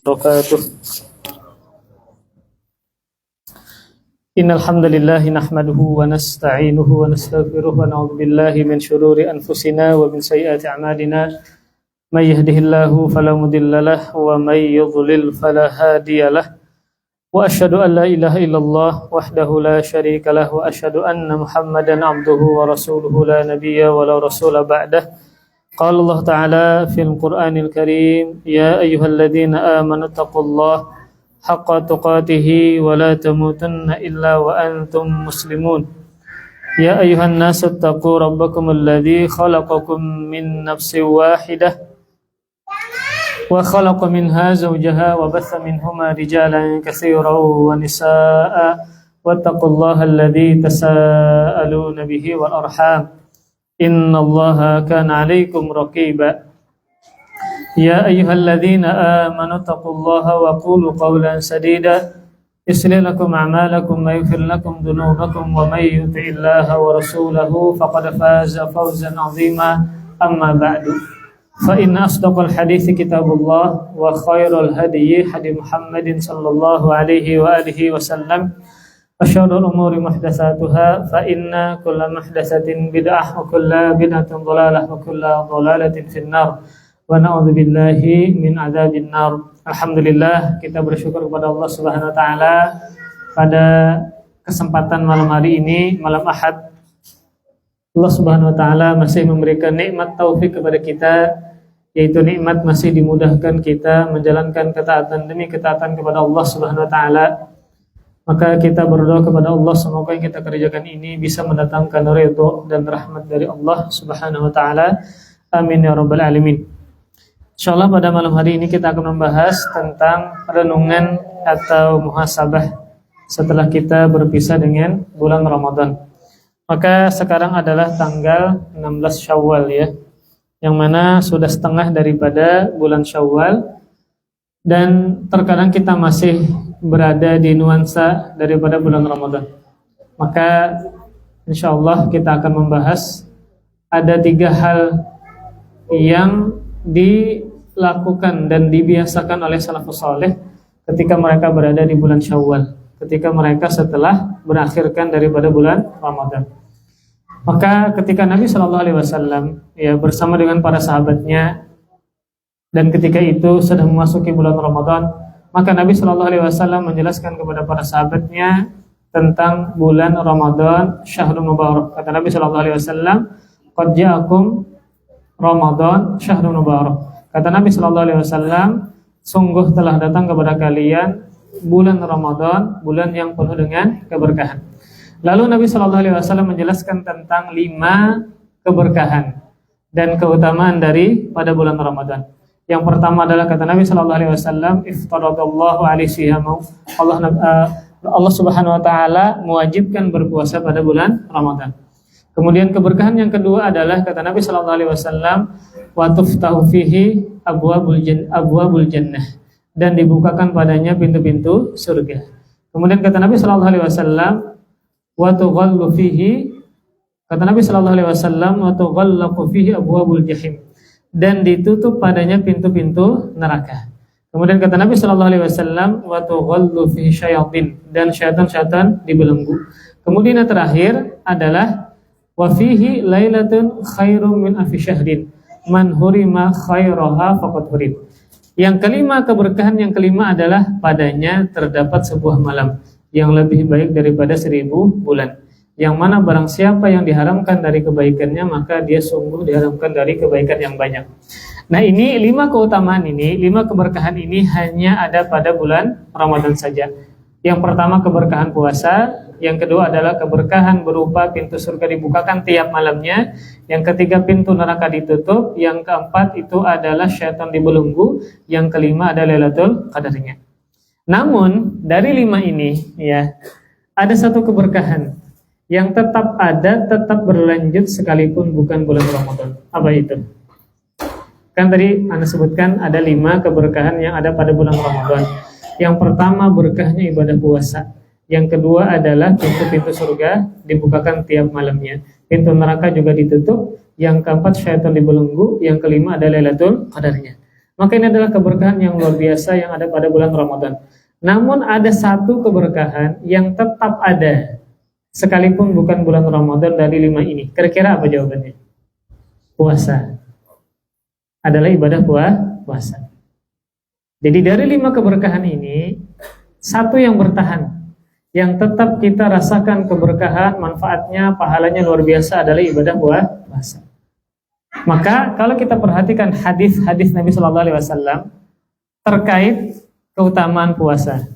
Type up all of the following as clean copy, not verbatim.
wabarakatuh. Innal hamdalillah nahmaduhu wa nasta'inuhu wa nastaghfiruh wa na'udzu billahi min shururi anfusina wa min sayyiati a'malina. May yahdihillahu fala mudhillalah wa may yudhlil fala hadiyalah. Wa asyhadu an la ilaha illallah wahdahu la syarikalah wa asyhadu anna Muhammadan 'abduhu wa rasuluhu la nabiyya wa la rasula ba'dah. Qala Allah Ta'ala fil Qur'anil Karim, ya ayyuhalladzina amanu taqullaha haqqa tuqatih wa la tamutunna illa wa antum muslimun. Ya ayyuhan nasu taqu rabbakumul ladzi khalaqakum min nafsin wahidah wa khalaqa minha zawjaha wa batha minhuma rijalan katsiran wa nisaa'a wattaqullaha alladzi tasaaluna bihi wal arham innallaha kana 'alaikum raqiba. Ya ayyuhalladzina amanu taqullaha wa qulu qawlan sadida yuslih lakum a'malakum wa yaghfir lakum dhunubakum wa may yuti'illaha wa rasulahu faqad faza fawzan 'azima. Amma ba'du, fa inna asdaqal hadithi kitabullah wa khairal hadyi hadi Muhammadin sallallahu alaihi wa alihi wasallam wa syarrul umuri muhdatsatuha fa inna kulla muhdatsatin bid'ah wa kulla bid'atin dhalalah wa kulla dhalalatin finnar wa na'udzubillahi min adzabin nar. Alhamdulillah, kita bersyukur kepada Allah Subhanahu wa taala pada kesempatan malam hari ini, malam Ahad. Allah Subhanahu wa taala masih memberikan nikmat taufik kepada kita, yaitu nikmat masih dimudahkan kita menjalankan ketaatan demi ketaatan kepada Allah Subhanahu wa taala. Maka kita berdoa kepada Allah semoga yang kita kerjakan ini bisa mendatangkan ridho dan rahmat dari Allah Subhanahu wa taala. Amin ya rabbal alamin. Insyaallah pada malam hari ini kita akan membahas tentang renungan atau muhasabah setelah kita berpisah dengan bulan Ramadan. Maka sekarang adalah tanggal 16 Syawal ya, yang mana sudah setengah daripada bulan Syawal, dan terkadang kita masih berada di nuansa daripada bulan Ramadan. Maka insyaallah kita akan membahas ada 3 hal yang dilakukan dan dibiasakan oleh salafus saleh ketika mereka berada di bulan Syawal, ketika mereka setelah berakhirkan daripada bulan Ramadan. Maka ketika Nabi Shallallahu Alaihi Wasallam ya bersama dengan para sahabatnya, dan ketika itu sudah memasuki bulan Ramadan, maka Nabi Shallallahu Alaihi Wasallam menjelaskan kepada para sahabatnya tentang bulan Ramadan, syahrul mubarak. Kata Nabi Shallallahu Alaihi Wasallam, qad ja'akum Ramadan syahrul mubarak. Kata Nabi sallallahu alaihi wasallam, sungguh telah datang kepada kalian bulan Ramadan, bulan yang penuh dengan keberkahan. Lalu Nabi sallallahu alaihi wasallam menjelaskan tentang 5 keberkahan dan keutamaan dari pada bulan Ramadan. Yang pertama adalah kata Nabi sallallahu alaihi wasallam, iftaradallahu alaihi siyamahu. Allah Subhanahu wa taala mewajibkan berpuasa pada bulan Ramadan. Kemudian keberkahan yang kedua adalah kata Nabi sallallahu alaihi wasallam, wa tuftahu fihi abwabul jannah, dan dibukakan padanya pintu-pintu surga. Kemudian kata Nabi sallallahu alaihi wasallam, wa tughallu fihi, kata Nabi sallallahu alaihi wasallam, wa tughallaqu fihi abwabul jahim, dan ditutup padanya pintu-pintu neraka. Kemudian kata Nabi sallallahu alaihi wasallam, wa tughallu fihi syayatin, dan syaitan-syaitan dibelenggu. Kemudian yang terakhir adalah wa fihi lailatun khairum min alfi syahrin man hurima khairaha faqad hurim. Yang kelima, keberkahan yang kelima adalah padanya terdapat sebuah malam yang lebih baik daripada 1000 bulan, yang mana barang siapa yang diharamkan dari kebaikannya maka dia sungguh diharamkan dari kebaikan yang banyak. Nah, ini 5 keutamaan ini, 5 keberkahan ini hanya ada pada bulan Ramadan saja. Yang pertama keberkahan puasa, yang kedua adalah keberkahan berupa pintu surga dibukakan tiap malamnya, yang ketiga pintu neraka ditutup, yang keempat itu adalah syaitan dibelenggu, yang kelima adalah Lailatul Qadarnya. Namun dari 5 ini ya, ada satu keberkahan yang tetap ada, tetap berlanjut sekalipun bukan bulan Ramadan. Apa itu? Kan tadi Anda sebutkan ada 5 keberkahan yang ada pada bulan Ramadan. Yang pertama berkahnya ibadah puasa. Yang kedua adalah pintu-pintu surga dibukakan tiap malamnya. Pintu neraka juga ditutup. Yang keempat syaitan dibelenggu. Yang kelima adalah Lailatul Qadarnya. Maka ini adalah keberkahan yang luar biasa yang ada pada bulan Ramadan. Namun ada satu keberkahan yang tetap ada sekalipun bukan bulan Ramadan dari 5 ini. Kira-kira apa jawabannya? Puasa. Adalah ibadah puasa. Jadi dari 5 keberkahan ini, satu yang bertahan, yang tetap kita rasakan keberkahan, manfaatnya, pahalanya luar biasa adalah ibadah puasa. Maka kalau kita perhatikan hadis-hadis Nabi Shallallahu Alaihi Wasallam terkait keutamaan puasa,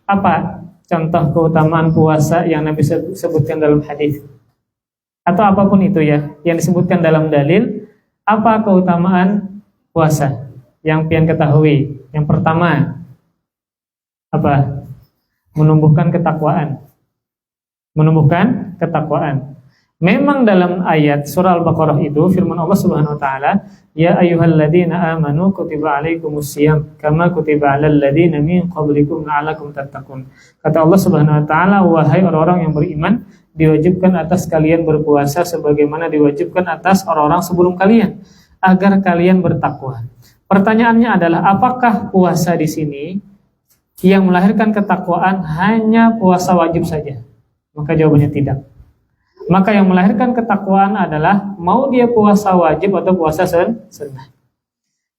apa contoh keutamaan puasa yang Nabi sebutkan dalam hadis? Atau apapun itu ya, yang disebutkan dalam dalil, apa keutamaan puasa yang pian ketahui? Yang pertama, apa? Menumbuhkan ketakwaan. Menumbuhkan ketakwaan. Memang dalam ayat surah Al-Baqarah itu firman Allah Subhanahu wa taala, ya ayyuhalladzina amanu kutiba alaikumusiyam kama kutiba alal ladzina min qablikum la'allakum tattaqun. Kata Allah Subhanahu wa taala, wahai orang-orang yang beriman, diwajibkan atas kalian berpuasa sebagaimana diwajibkan atas orang-orang sebelum kalian agar kalian bertakwa. Pertanyaannya adalah apakah puasa di sini yang melahirkan ketakwaan hanya puasa wajib saja? Maka jawabannya tidak. Maka yang melahirkan ketakwaan adalah mau dia puasa wajib atau puasa sunnah.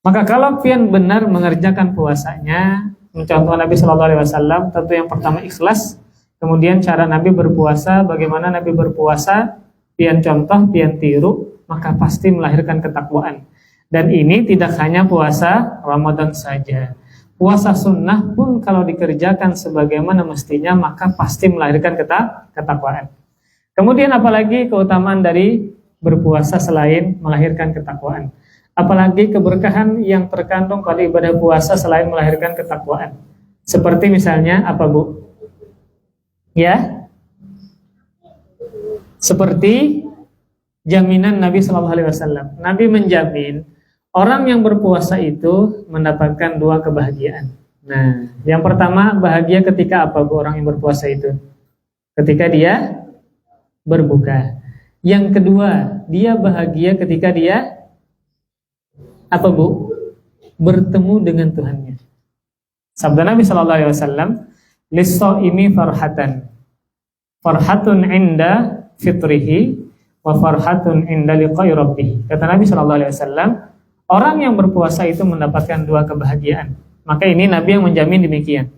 Maka kalau pian benar mengerjakan puasanya, mencontoh Nabi Shallallahu Alaihi Wasallam, tentu yang pertama ikhlas. Kemudian cara Nabi berpuasa, bagaimana Nabi berpuasa, pian contoh, pian tiru, maka pasti melahirkan ketakwaan. Dan ini tidak hanya puasa Ramadan saja. Puasa sunnah pun kalau dikerjakan sebagaimana mestinya, maka pasti melahirkan ketakwaan. Kemudian apalagi keutamaan dari berpuasa selain melahirkan ketakwaan? Apalagi keberkahan yang terkandung pada ibadah puasa selain melahirkan ketakwaan? Seperti misalnya apa, Bu? Ya? Seperti jaminan Nabi Shallallahu Alaihi Wasallam. Nabi menjamin orang yang berpuasa itu mendapatkan 2 kebahagiaan. Nah, yang pertama bahagia ketika apa, Bu, orang yang berpuasa itu? Ketika dia berbuka. Yang kedua, dia bahagia ketika dia apa, Bu? Bertemu dengan Tuhannya. Sabda Nabi Shallallahu Alaihi Wasallam, lis-shaimi farhatan, farhatun inda fitrihi, wa farhatun inda liqa'i rabbih. Kata Nabi Shallallahu Alaihi Wasallam, orang yang berpuasa itu mendapatkan 2 kebahagiaan. Maka ini Nabi yang menjamin demikian.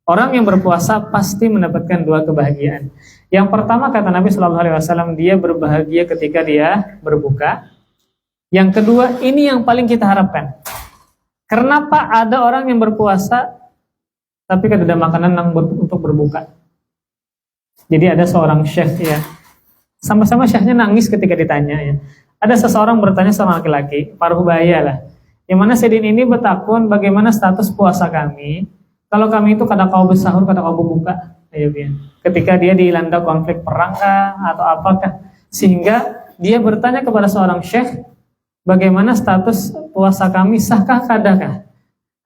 Orang yang berpuasa pasti mendapatkan 2 kebahagiaan. Yang pertama kata Nabi Shallallahu Alaihi Wasallam, dia berbahagia ketika dia berbuka. Yang kedua, ini yang paling kita harapkan. Kenapa ada orang yang berpuasa tapi tidak ada makanan untuk berbuka? Jadi ada seorang syekh ya, sama-sama syekhnya nangis ketika ditanya ya. Ada seseorang bertanya sama laki-laki, paruhbaya lah, yang mana sedin ini bertakun bagaimana status puasa kami kalau kami itu kadang kau bersahur, kadang kau berbuka, ya, ketika dia dilanda konflik perang atau apakah, sehingga dia bertanya kepada seorang syekh, bagaimana status puasa kami, sahkah kadakah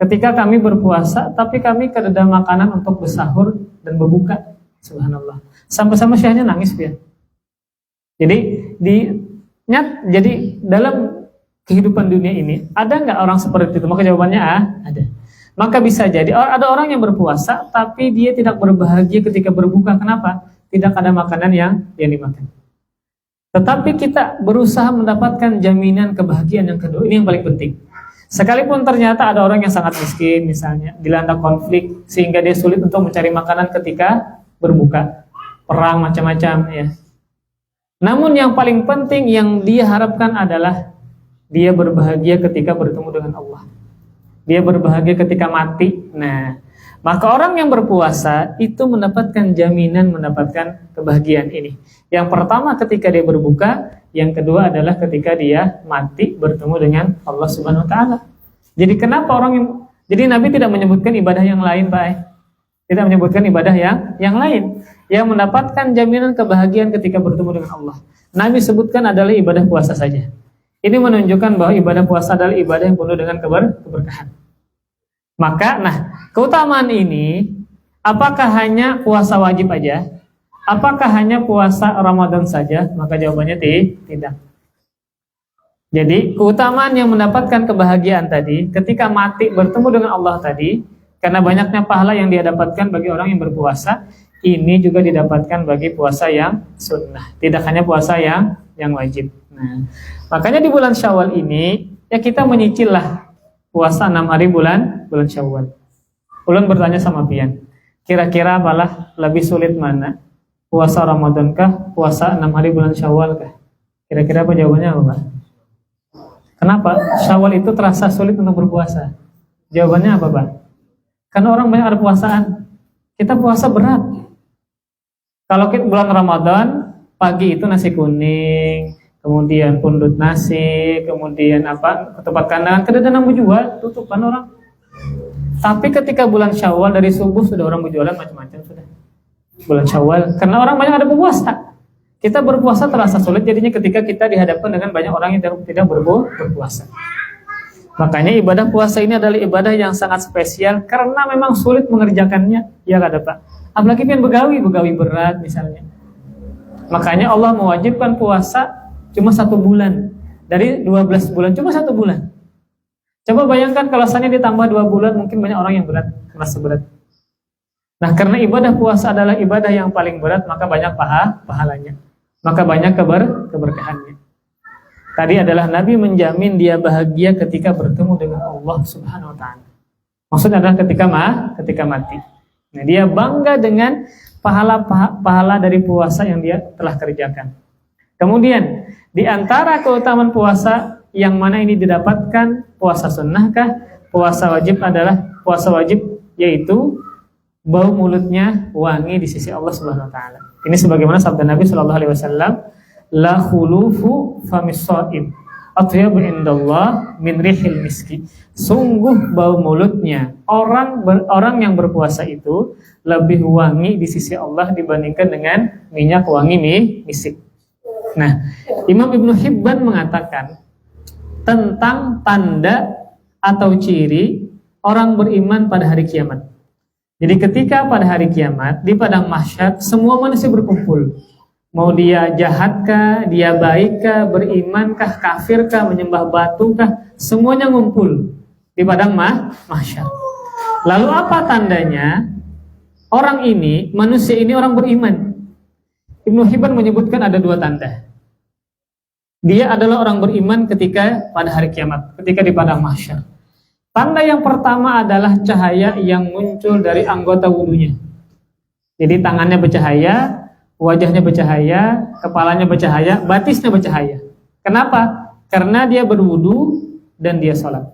ketika kami berpuasa tapi kami kada makanan untuk bersahur dan berbuka. Subhanallah, sampai-sama syekhnya nangis ya. Jadi dalam kehidupan dunia ini ada nggak orang seperti itu? Maka jawabannya ada. Maka bisa jadi ada orang yang berpuasa tapi dia tidak berbahagia ketika berbuka. Kenapa? Tidak ada makanan yang dimakan. Tetapi kita berusaha mendapatkan jaminan kebahagiaan yang kedua. Ini yang paling penting. Sekalipun ternyata ada orang yang sangat miskin misalnya, dilanda konflik sehingga dia sulit untuk mencari makanan ketika berbuka, perang macam-macam ya. Namun yang paling penting yang dia harapkan adalah dia berbahagia ketika bertemu dengan Allah. Dia berbahagia ketika mati. Nah, maka orang yang berpuasa itu mendapatkan jaminan mendapatkan kebahagiaan ini. Yang pertama ketika dia berbuka, yang kedua adalah ketika dia mati bertemu dengan Allah Subhanahu wa taala. Jadi kenapa jadi Nabi tidak menyebutkan ibadah yang lain, Pak? Tidak menyebutkan ibadah yang lain yang mendapatkan jaminan kebahagiaan ketika bertemu dengan Allah. Nabi sebutkan adalah ibadah puasa saja. Ini menunjukkan bahwa ibadah puasa adalah ibadah yang penuh dengan keberkahan. Maka, keutamaan ini, apakah hanya puasa wajib aja? Apakah hanya puasa Ramadan saja? Maka jawabannya tidak. Jadi keutamaan yang mendapatkan kebahagiaan tadi ketika mati bertemu dengan Allah tadi, karena banyaknya pahala yang dia dapatkan bagi orang yang berpuasa, ini juga didapatkan bagi puasa yang sunnah, tidak hanya puasa yang wajib. Nah, makanya di bulan Syawal ini ya kita menyicil lah puasa 6 hari bulan Syawal. Ulun bertanya sama pian, kira-kira apalah lebih sulit mana? Puasa Ramadan kah? Puasa 6 hari bulan Syawal kah? Kira-kira apa jawabannya apa, Pak? Kenapa? Syawal itu terasa sulit untuk berpuasa. Jawabannya apa, Pak? Karena orang banyak ada puasaan. Kita puasa berat. Kalau kita bulan Ramadan, pagi itu nasi kuning, kemudian pundut nasi, kemudian ketupat kandang, kadang-kadang menjual, tutupan orang. Tapi ketika bulan Syawal dari subuh sudah orang berjualan macam-macam sudah. Bulan Syawal, karena orang banyak ada berpuasa. Kita berpuasa terasa sulit jadinya ketika kita dihadapkan dengan banyak orang yang tidak berpuasa. Makanya ibadah puasa ini adalah ibadah yang sangat spesial karena memang sulit mengerjakannya, ya kada Pak. Apalagi yang begawi berat misalnya. Makanya Allah mewajibkan puasa cuma 1 bulan dari 12 bulan, cuma 1 bulan. Coba bayangkan kalau asalnya ditambah 2 bulan, mungkin banyak orang yang merasa berat. Nah, karena ibadah puasa adalah ibadah yang paling berat, maka banyak pahalanya. Maka banyak keberkahannya. Tadi adalah Nabi menjamin dia bahagia ketika bertemu dengan Allah Subhanahu wa taala. Maksudnya adalah ketika mati. Nah, dia bangga dengan pahala dari puasa yang dia telah kerjakan. Kemudian, di antara keutamaan puasa yang mana ini didapatkan, puasa sunnahkah, puasa wajib adalah puasa wajib yaitu bau mulutnya wangi di sisi Allah Subhanahu wa taala. Ini sebagaimana sabda Nabi sallallahu alaihi wasallam, la khulufu famis shaim atyabu indallah min rihil miski. Sungguh bau mulutnya orang yang berpuasa itu lebih wangi di sisi Allah dibandingkan dengan minyak wangi misik. Nah, Imam Ibnu Hibban mengatakan tentang tanda atau ciri orang beriman pada hari kiamat. Jadi ketika pada hari kiamat di padang mahsyar semua manusia berkumpul. Mau dia jahatkah, dia baikkah, berimankah, kafirkah, menyembah batukah, semuanya ngumpul di padang mahsyar. Lalu apa tandanya? Orang ini, manusia ini orang beriman. Ibnu Hibban menyebutkan ada 2 tanda. Dia adalah orang beriman ketika pada hari kiamat, ketika di padang mahsyar. Tanda yang pertama adalah cahaya yang muncul dari anggota wudunya. Jadi tangannya bercahaya, wajahnya bercahaya, kepalanya bercahaya, batisnya bercahaya. Kenapa? Karena dia berwudu dan dia sholat.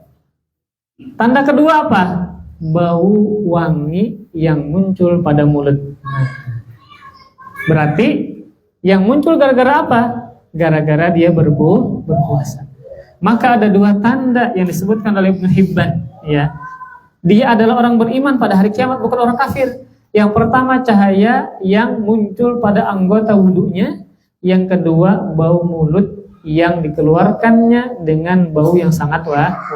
Tanda kedua apa? Bau wangi yang muncul pada mulut. Berarti yang muncul gara-gara apa? Gara-gara dia berpuasa. Maka ada 2 tanda yang disebutkan oleh Ibnu Hibban, ya. Dia adalah orang beriman pada hari kiamat, bukan orang kafir. Yang pertama cahaya yang muncul pada anggota wudunya, yang kedua bau mulut yang dikeluarkannya dengan bau yang sangat wangi.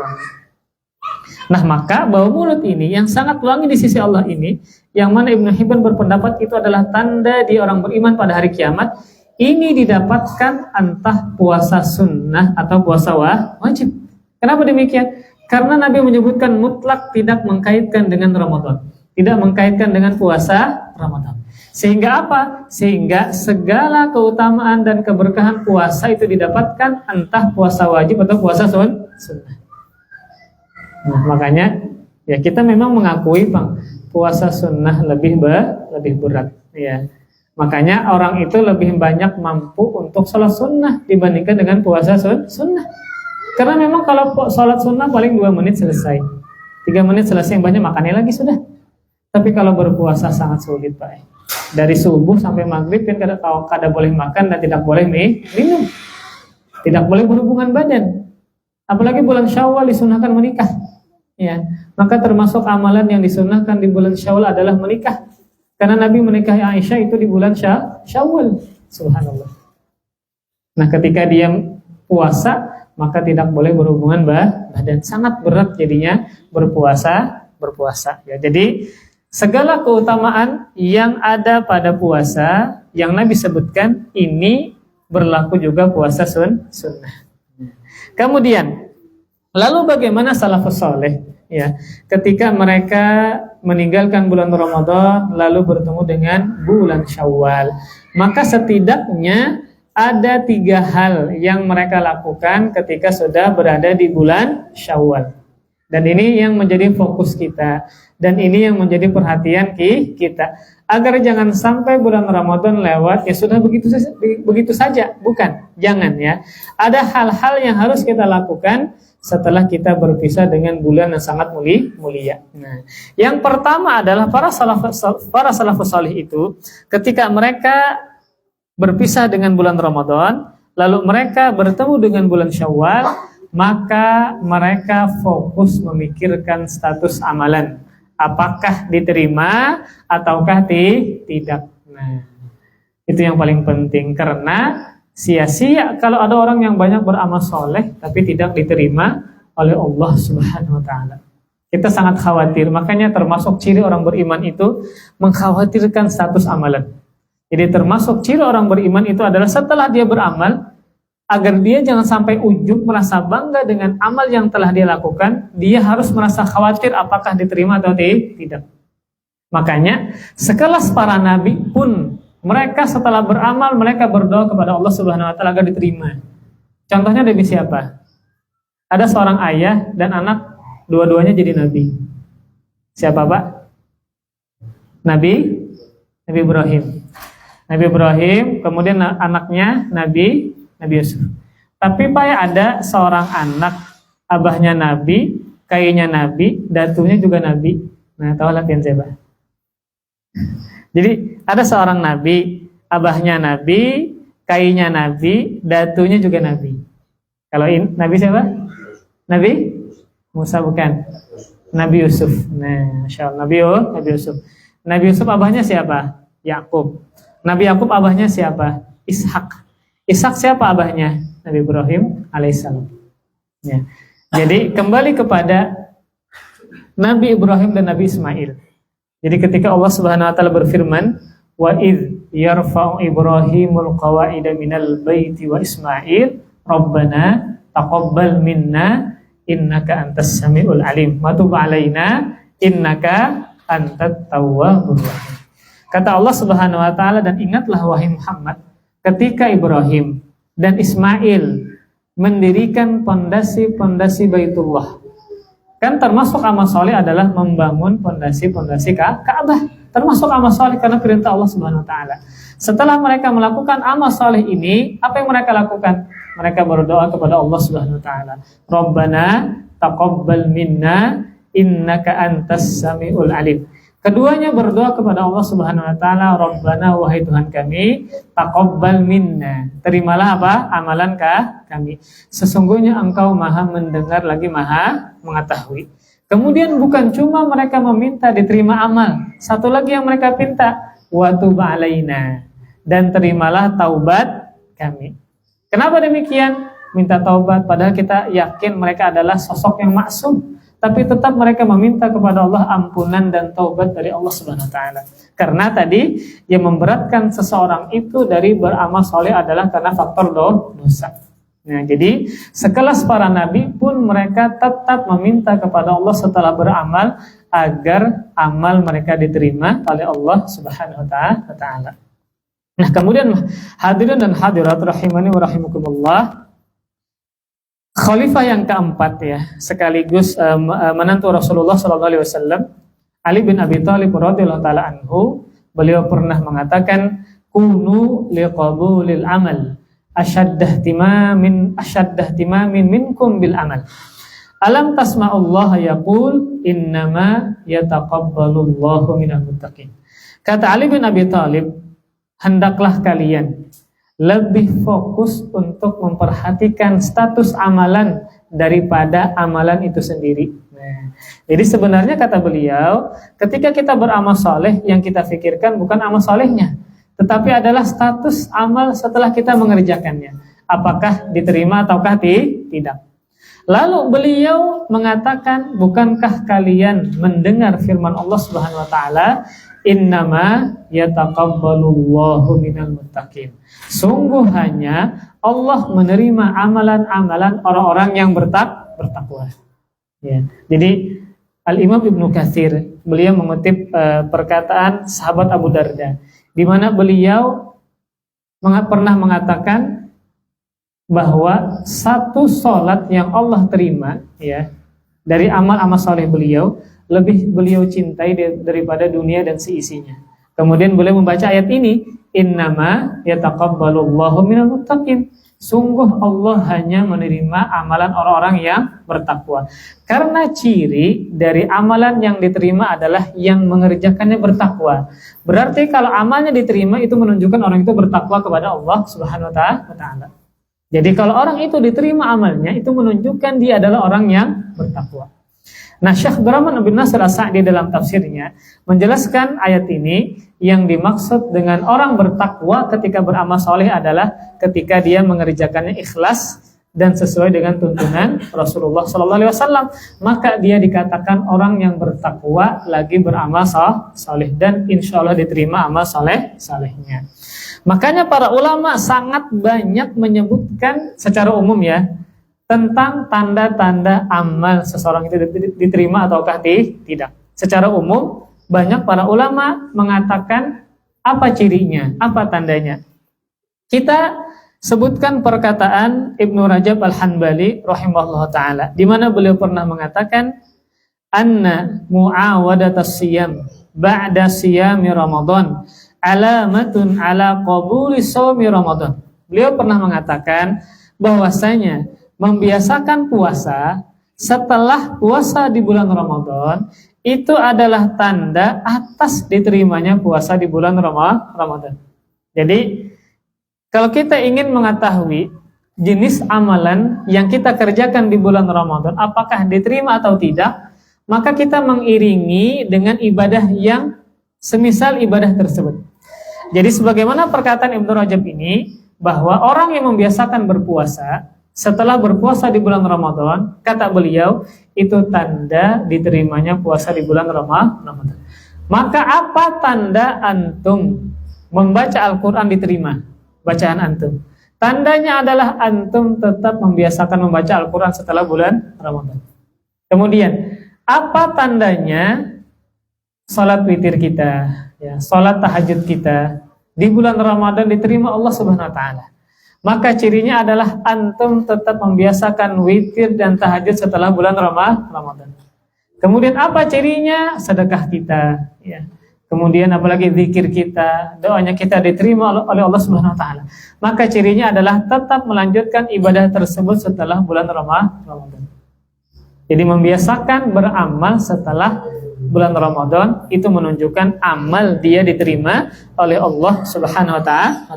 Nah, maka bau mulut ini yang sangat wangi di sisi Allah ini, yang mana Ibnu Hibban berpendapat itu adalah tanda dia orang beriman pada hari kiamat. Ini didapatkan entah puasa sunnah atau puasa wajib. Kenapa demikian? Karena Nabi menyebutkan mutlak tidak mengkaitkan dengan Ramadan, tidak mengkaitkan dengan puasa Ramadan. Sehingga apa? Sehingga segala keutamaan dan keberkahan puasa itu didapatkan entah puasa wajib atau puasa sunnah. Nah, makanya ya kita memang mengakui Bang, puasa sunnah lebih berat, ya. Makanya orang itu lebih banyak mampu untuk sholat sunnah dibandingkan dengan puasa sunnah. Karena memang kalau sholat sunnah paling 2 menit selesai, 3 menit selesai, yang banyak makannya lagi sudah. Tapi kalau berpuasa sangat sulit Pak. Dari subuh sampai maghrib kan kada boleh makan dan tidak boleh minum, tidak boleh berhubungan badan. Apalagi bulan Syawal disunahkan menikah, ya. Maka termasuk amalan yang disunahkan di bulan Syawal adalah menikah. Karena Nabi menikahi Aisyah itu di bulan Syawal. Subhanallah. Nah, ketika dia puasa, maka tidak boleh berhubungan badan. Sangat berat jadinya berpuasa. Ya, jadi segala keutamaan yang ada pada puasa yang Nabi sebutkan ini berlaku juga puasa sunnah. Kemudian, lalu bagaimana salafus saleh? Ya, ketika mereka meninggalkan bulan Ramadan lalu bertemu dengan bulan Syawal, maka setidaknya ada 3 hal yang mereka lakukan ketika sudah berada di bulan Syawal. Dan ini yang menjadi fokus kita, dan ini yang menjadi perhatian kita, agar jangan sampai bulan Ramadan lewat ya sudah begitu saja, bukan, jangan ya. Ada hal-hal yang harus kita lakukan setelah kita berpisah dengan bulan yang sangat mulia. Nah, yang pertama adalah para salafus salih itu ketika mereka berpisah dengan bulan Ramadan, lalu mereka bertemu dengan bulan Syawal, maka mereka fokus memikirkan status amalan, apakah diterima ataukah tidak. Nah, itu yang paling penting, karena sia-sia kalau ada orang yang banyak beramal soleh tapi tidak diterima oleh Allah Subhanahu wa taala. Kita sangat khawatir, makanya termasuk ciri orang beriman itu mengkhawatirkan status amalan. Jadi termasuk ciri orang beriman itu adalah setelah dia beramal, agar dia jangan sampai ujub merasa bangga dengan amal yang telah dia lakukan, dia harus merasa khawatir apakah diterima atau tidak. Makanya sekelas para nabi pun mereka setelah beramal, mereka berdoa kepada Allah Subhanahu wa taala agar diterima. Contohnya Nabi siapa? Ada seorang ayah dan anak, dua-duanya jadi nabi. Siapa, Pak? Nabi Ibrahim. Nabi Ibrahim, kemudian anaknya Nabi Yusuf. Tapi Pak, ada seorang anak, abahnya nabi, kayunya nabi, datunya juga nabi. Nah, tahu latihan saya, Pak? Jadi ada seorang nabi, abahnya nabi, kayunya nabi, datunya juga nabi. Kalau nabi siapa? Nabi Musa, bukan. Nabi Yusuf. Nah, Masya Allah. Nabi Yusuf. Nabi Yusuf abahnya siapa? Yakub. Nabi Yakub abahnya siapa? Ishak. Ishak siapa abahnya? Nabi Ibrahim alaihissalam. Ya. Jadi kembali kepada Nabi Ibrahim dan Nabi Ismail. Jadi ketika Allah Subhanahu wa taala berfirman, wa idz yarfa'u Ibrahimul qawa'ida minal baiti wa Ismail rabbana taqabbal minna innaka antas samiul alim wa tub alaina innaka antat tawwabur rahim. Kata Allah Subhanahu wa taala, dan ingatlah wahai Muhammad ketika Ibrahim dan Ismail mendirikan pondasi-pondasi Baitullah. Kan termasuk amal soleh adalah membangun pondasi-pondasi Ka'bah. Termasuk amal soleh karena perintah Allah Subhanahu wa taala. Setelah mereka melakukan amal soleh ini, apa yang mereka lakukan? Mereka berdoa kepada Allah Subhanahu wa taala. Rabbana taqabbal minna innaka antas samiul alim. Keduanya berdoa kepada Allah Subhanahu wa taala, Rabbana, wahai Tuhan kami, taqabbal minna. Terimalah apa? Amalan kami. Sesungguhnya Engkau Maha mendengar lagi Maha mengetahui. Kemudian bukan cuma mereka meminta diterima amal, satu lagi yang mereka minta, wa tub alaina, dan terimalah taubat kami. Kenapa demikian? Minta taubat padahal kita yakin mereka adalah sosok yang maksum. Tapi tetap mereka meminta kepada Allah ampunan dan taubat dari Allah Subhanahu wa taala. Karena tadi yang memberatkan seseorang itu dari beramal soleh adalah karena faktor dosa. Nah, jadi sekelas para nabi pun mereka tetap meminta kepada Allah setelah beramal agar amal mereka diterima oleh Allah Subhanahu wa taala. Nah, kemudian hadirin dan hadirat rahimani wa rahimakumullah, khalifah yang keempat ya, sekaligus menantu Rasulullah SAW, Ali bin Abi Thalib radhiyallahu taala anhu, beliau pernah mengatakan, kunu liqabulil amal ashaddah timamin minkum bil amal. Alam tasma'ullah yaqul innama yataqabbalullahu minal muttaqin. Kata Ali bin Abi Thalib, hendaklah kalian lebih fokus untuk memperhatikan status amalan daripada amalan itu sendiri. Nah, jadi sebenarnya kata beliau, ketika kita beramal soleh, yang kita pikirkan bukan amal solehnya, tetapi adalah status amal setelah kita mengerjakannya. Apakah diterima ataukah tidak. Lalu beliau mengatakan, bukankah kalian mendengar firman Allah Subhanahu wa taala, innama yataqabbalullahu minal muttaqin. Sungguh hanya Allah menerima amalan-amalan orang-orang yang bertakwa. Ya. Jadi Al-Imam Ibnu Katsir beliau mengutip perkataan sahabat Abu Darda, di mana beliau pernah mengatakan bahwa satu sholat yang Allah terima, ya, dari amal-amal soleh beliau lebih beliau cintai daripada dunia dan seisinya. Kemudian beliau membaca ayat ini, innama yataqabbalullahu minal muttaqin. Sungguh Allah hanya menerima amalan orang-orang yang bertakwa. Karena ciri dari amalan yang diterima adalah yang mengerjakannya bertakwa. Berarti kalau amalnya diterima itu menunjukkan orang itu bertakwa kepada Allah Subhanahu wa taala. Jadi kalau orang itu diterima amalnya itu menunjukkan dia adalah orang yang bertakwa. Nah, Syekh Abdurrahman bin Nasir As-Sa'di dalam tafsirnya menjelaskan ayat ini, yang dimaksud dengan orang bertakwa ketika beramal soleh adalah ketika dia mengerjakannya ikhlas dan sesuai dengan tuntunan Rasulullah SAW. Maka dia dikatakan orang yang bertakwa lagi beramal soleh, dan insya Allah diterima amal solehnya. Makanya para ulama sangat banyak menyebutkan secara umum, ya, tentang tanda-tanda amal seseorang itu diterima ataukah tidak. Secara umum banyak para ulama mengatakan apa cirinya, apa tandanya. Kita sebutkan perkataan Ibnu Rajab Al-Hanbali rahimahullah ta'ala, di mana beliau pernah mengatakan anna mu'awadatas siyam ba'da siyami Ramadan alamatun ala qabuli shaumi Ramadan. Beliau pernah mengatakan bahwasanya membiasakan puasa setelah puasa di bulan Ramadan itu adalah tanda atas diterimanya puasa di bulan Ramadan. Jadi kalau kita ingin mengetahui jenis amalan yang kita kerjakan di bulan Ramadan apakah diterima atau tidak, maka kita mengiringi dengan ibadah yang semisal ibadah tersebut. Jadi sebagaimana perkataan Ibnu Rajab ini, bahwa orang yang membiasakan berpuasa setelah berpuasa di bulan Ramadan, kata beliau, itu tanda diterimanya puasa di bulan Ramadan. Maka apa tanda antum membaca Al-Quran diterima bacaan antum? Tandanya adalah antum tetap membiasakan membaca Al-Quran setelah bulan Ramadan. Kemudian, apa tandanya salat witir kita, ya, salat tahajud kita di bulan Ramadan diterima Allah Subhanahu wa taala? Maka cirinya adalah antum tetap membiasakan witir dan tahajud setelah bulan Ramadan. Kemudian apa cirinya? Sedekah kita, ya. Kemudian apalagi zikir kita, doanya kita diterima oleh Allah Subhanahu wa taala. Maka cirinya adalah tetap melanjutkan ibadah tersebut setelah bulan Ramadan. Jadi membiasakan beramal setelah bulan Ramadan itu menunjukkan amal dia diterima oleh Allah Subhanahu wa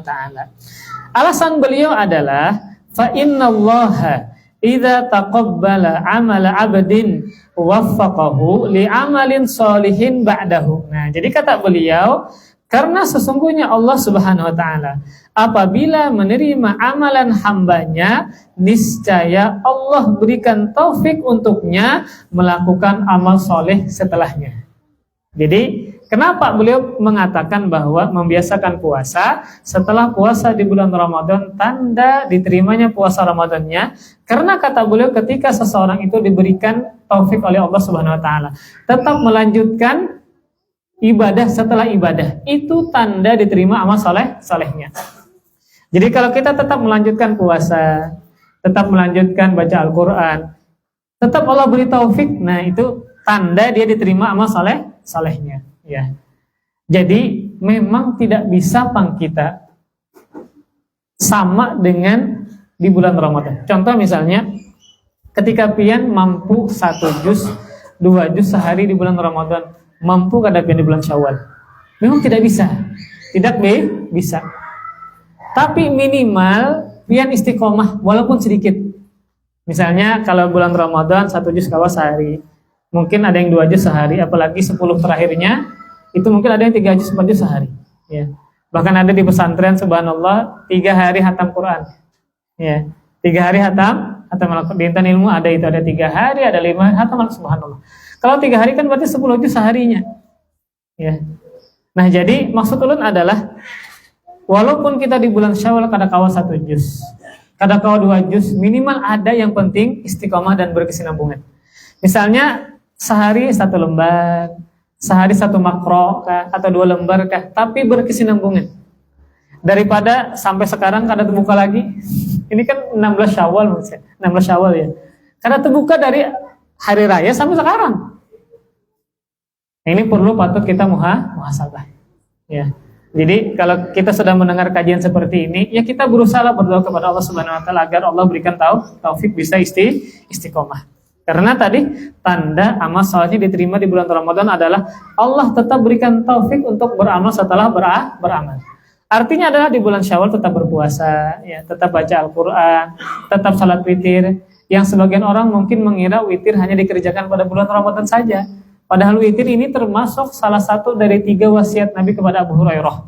taala. Alasan beliau adalah fa innallaha idza taqabbala amala 'abdin waffaqahu li amalin sholihin ba'dahu. Nah, jadi kata beliau, karena sesungguhnya Allah Subhanahu wa taala apabila menerima amalan hambanya, niscaya Allah berikan taufik untuknya melakukan amal soleh setelahnya. Jadi kenapa beliau mengatakan bahwa membiasakan puasa setelah puasa di bulan Ramadan tanda diterimanya puasa Ramadannya? Karena kata beliau ketika seseorang itu diberikan taufik oleh Allah Subhanahu wa taala tetap melanjutkan ibadah setelah ibadah, itu tanda diterima amal solehnya. Jadi kalau kita tetap melanjutkan puasa, tetap melanjutkan baca Al-Quran, tetap Allah beri taufik, nah itu tanda dia diterima amal solehnya. Ya. Jadi memang tidak bisa kita sama dengan di bulan Ramadan. Contoh misalnya ketika pian mampu 1 juz, 2 juz sehari di bulan Ramadan, mampu kada pian di bulan Syawal? Memang tidak bisa. Tidak bisa. Tapi minimal pian istiqomah walaupun sedikit. Misalnya kalau bulan Ramadan 1 juz kawas sehari, mungkin ada yang 2 juz sehari, apalagi 10 terakhirnya itu mungkin ada yang 3 juz 4 juz sehari, ya. Bahkan ada di pesantren subhanallah 3 hari hatam Quran, ya. 3 hari hatam di Intan Ilmu ada itu, ada 3 hari, ada 5 hari hatam, subhanallah. Kalau 3 hari kan berarti 10 juz seharinya, ya. Nah, jadi maksud ulun adalah walaupun kita di bulan Syawal kada kawas 1 juz, Kada kau 2 juz, minimal ada yang penting istiqomah dan berkesinambungan. Misalnya sehari 1 lembar, sehari 1 makro kah, atau 2 lembar kah, tapi berkesinambungan. Daripada sampai sekarang kada terbuka lagi. Ini kan 16 Syawal maksudnya, 16 Syawal ya. Kada terbuka dari hari raya sampai sekarang. Ini perlu patut kita muhasabah. Ya. Jadi kalau kita sudah mendengar kajian seperti ini, ya kita berusaha berdoa kepada Allah Subhanahu wa taala agar Allah berikan taufik bisa istiqomah. Karena tadi tanda amal salehnya diterima di bulan Ramadan adalah Allah tetap berikan taufik untuk beramal setelah beramal. Artinya adalah di bulan Syawal tetap berpuasa, ya, tetap baca Al-Qur'an, tetap salat witir. Yang sebagian orang mungkin mengira witir hanya dikerjakan pada bulan Ramadan saja. Padahal witir ini termasuk salah satu dari 3 wasiat Nabi kepada Abu Hurairah.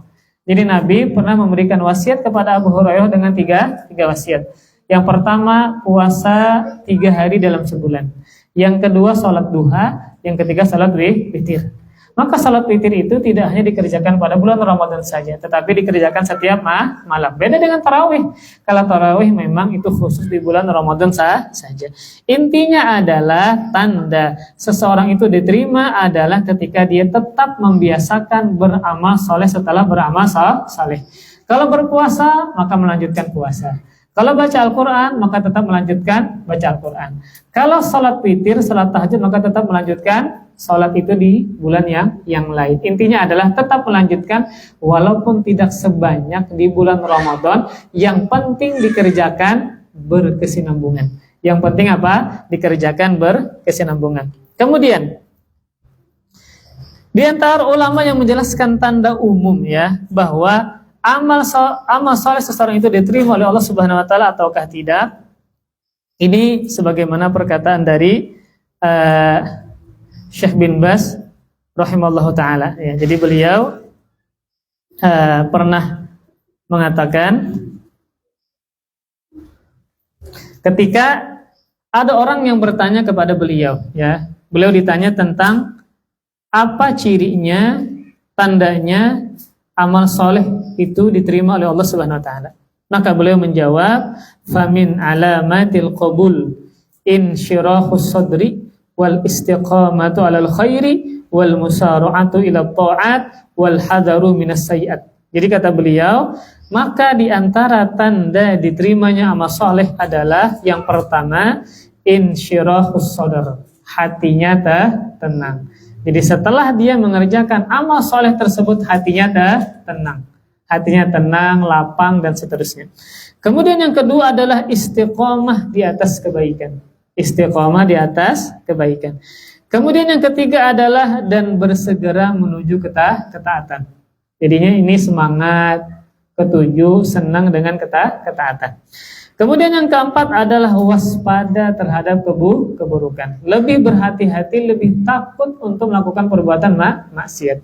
Jadi Nabi pernah memberikan wasiat kepada Abu Hurairah dengan tiga wasiat. Yang pertama, puasa 3 hari dalam sebulan. Yang kedua, sholat duha. Yang ketiga, sholat witir. Maka sholat witir itu tidak hanya dikerjakan pada bulan Ramadan saja, tetapi dikerjakan setiap malam. Beda dengan tarawih. Kalau tarawih memang itu khusus di bulan Ramadan saja. Intinya adalah tanda seseorang itu diterima adalah ketika dia tetap membiasakan beramal soleh setelah beramal saleh. Kalau berpuasa, maka melanjutkan puasa. Kalau baca Al-Quran, maka tetap melanjutkan baca Al-Quran. Kalau sholat witir, sholat tahajud, maka tetap melanjutkan sholat itu di bulan yang lain. Intinya adalah tetap melanjutkan walaupun tidak sebanyak di bulan Ramadan. Yang penting dikerjakan berkesinambungan. Yang penting apa? Dikerjakan berkesinambungan. Kemudian di antara ulama yang menjelaskan tanda umum ya bahwa amal soleh seseorang itu diterima oleh Allah Subhanahu wa taala ataukah tidak. Ini sebagaimana perkataan dari Syekh bin Baz rahimallahu taala ya. Jadi beliau pernah mengatakan ketika ada orang yang bertanya kepada beliau ya. Beliau ditanya tentang apa cirinya, tandanya amal soleh itu diterima oleh Allah Subhanahu wa taala. Maka beliau menjawab, "Famin alamatil qabul insyirahus sadri wal istiqamatu 'alal khairi wal musara'atu ila ta'at wal hadaru minas sayyi'at." Jadi kata beliau, maka di antara tanda diterimanya amal soleh adalah yang pertama insyirahus sadr, hatinya tenang. Jadi setelah dia mengerjakan amal soleh tersebut hatinya tenang. Hatinya tenang, lapang, dan seterusnya. Kemudian yang kedua adalah istiqomah di atas kebaikan. Istiqomah di atas kebaikan. Kemudian yang ketiga adalah dan bersegera menuju ketaatan. Jadinya ini semangat. Ketujuh, senang dengan ketaatan. Kemudian yang keempat adalah waspada terhadap keburukan. Lebih berhati-hati, lebih takut untuk melakukan perbuatan maksiat.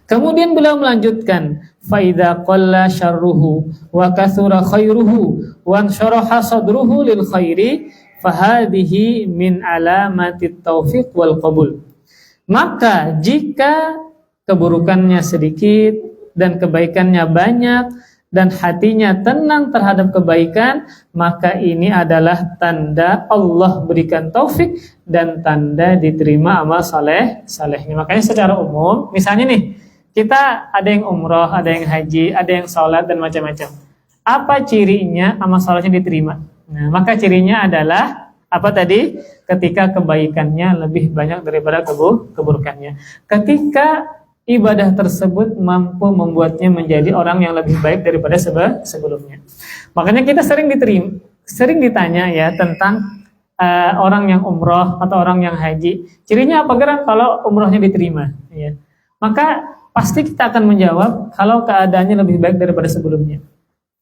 Kemudian beliau melanjutkan, faida qalla syarruhu wa katsura khairuhu wa ansyaraha sadruhu lil khairi fahadhihi min alamatit taufiq wal qabul. Maka jika keburukannya sedikit dan kebaikannya banyak dan hatinya tenang terhadap kebaikan, maka ini adalah tanda Allah berikan taufik dan tanda diterima amal salehnya. Makanya secara umum, misalnya nih, kita ada yang umroh, ada yang haji, ada yang sholat dan macam-macam. Apa cirinya amal salehnya diterima? Nah, maka cirinya adalah apa tadi? Ketika kebaikannya lebih banyak daripada keburukannya. Ketika ibadah tersebut mampu membuatnya menjadi orang yang lebih baik daripada sebelumnya. Makanya kita sering ditanya ya tentang orang yang umroh atau orang yang haji. Cirinya apa gerak kalau umrohnya diterima? Ya. Maka pasti kita akan menjawab kalau keadaannya lebih baik daripada sebelumnya.